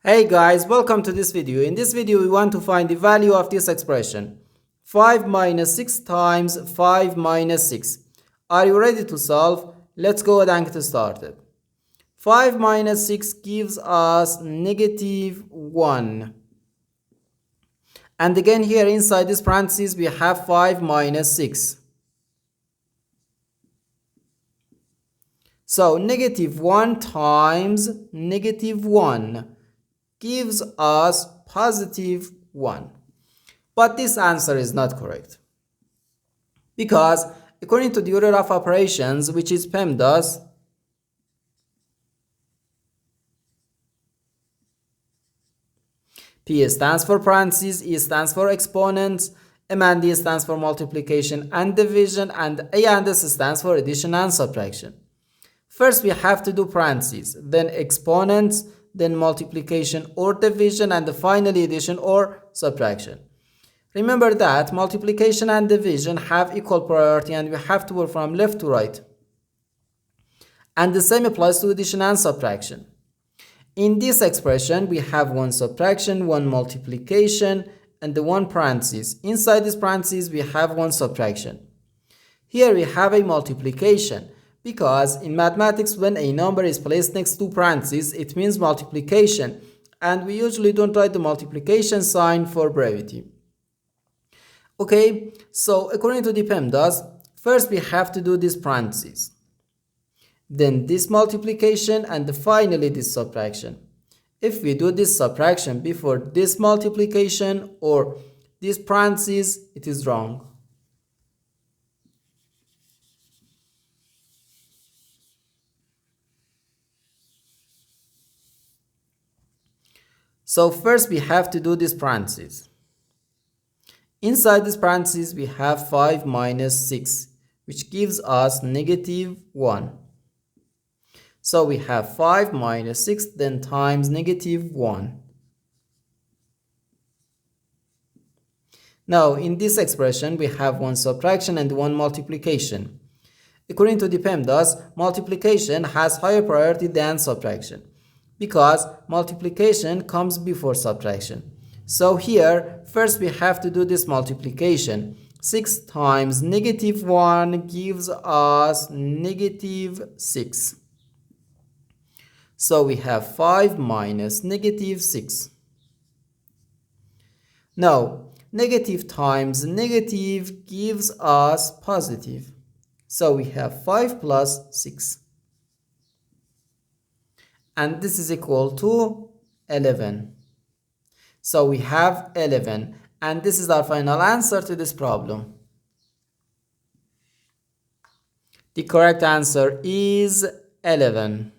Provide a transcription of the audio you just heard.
Hey guys, welcome to this video. In this video, we want to find the value of this expression. 5 minus 6 times 5 minus 6. Are you ready to solve? Let's go ahead and get started. 5 minus 6 gives us negative 1. And again here inside this parentheses, we have 5 minus 6. So negative 1 times negative 1 gives us positive 1. But this answer is not correct. Because according to the order of operations, which is PEMDAS, P stands for parentheses, E stands for exponents, M and D stands for multiplication and division, and A and S stands for addition and subtraction. First we have to do parentheses, then exponents, then multiplication or division, and finally addition or subtraction. Remember that multiplication and division have equal priority and we have to work from left to right. And the same applies to addition and subtraction. In this expression, we have one subtraction, one multiplication, and the one parenthesis. Inside this parenthesis, we have one subtraction. Here we have a multiplication. Because in mathematics, when a number is placed next to parentheses, it means multiplication, and we usually don't write the multiplication sign for brevity. Okay, so according to the PEMDAS, first we have to do this parentheses, then this multiplication, and finally this subtraction. If we do this subtraction before this multiplication or this parentheses, it is wrong. So first we have to do this parentheses. Inside this parentheses we have 5 minus 6, which gives us negative 1. So we have 5 minus 6 then times negative 1. Now in this expression we have one subtraction and one multiplication. According to the PEMDAS, multiplication has higher priority than subtraction, because multiplication comes before subtraction. So here, first we have to do this multiplication. 6 times negative 1 gives us negative 6. So we have 5 minus negative 6. Now, negative times negative gives us positive. So we have 5 plus 6. And this is equal to 11. So we have 11, and this is our final answer to this problem. The correct answer is 11.